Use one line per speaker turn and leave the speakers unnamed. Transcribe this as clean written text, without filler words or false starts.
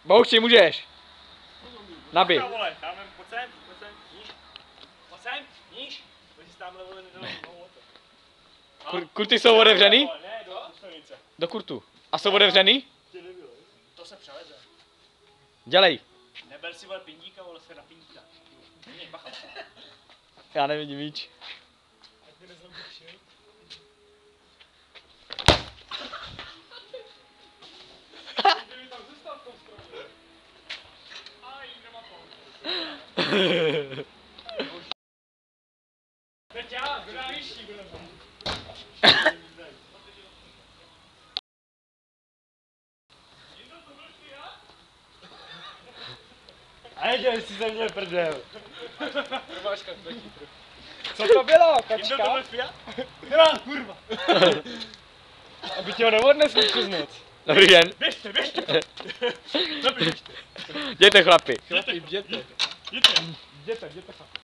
Bouchči, můžeš. Nabij.
Vole, tamhle, pojď sem, níž. Pojď sem, níž. Pojď si tamhle, vole,
Kurty jsou otevřený?
Ne, do kustovnice.
Do kurtu. A jsou otevřený?
To se převeze.
Dělej.
Neber si, vole, pindíka, vole, se na pindíka. Bacha.
Já nevidím míč.
Ať mi nezabudšil. Kdyby tam zůstal v tom stromě. A jim nemá pol. Teď já, kdo dá vyšší, kdo dá.
A nedělej si ze mě prdel.
Co to bylo,
Jim
kačka?
to byl Fiat?
Nemám, kurva.
Aby tě ho neodnesli přes noc. Dobrý den.
Běžte, běžte. Dobrý, běžte.
Jděte chlapi.
Jděte.
Jděte, jděte chlapi.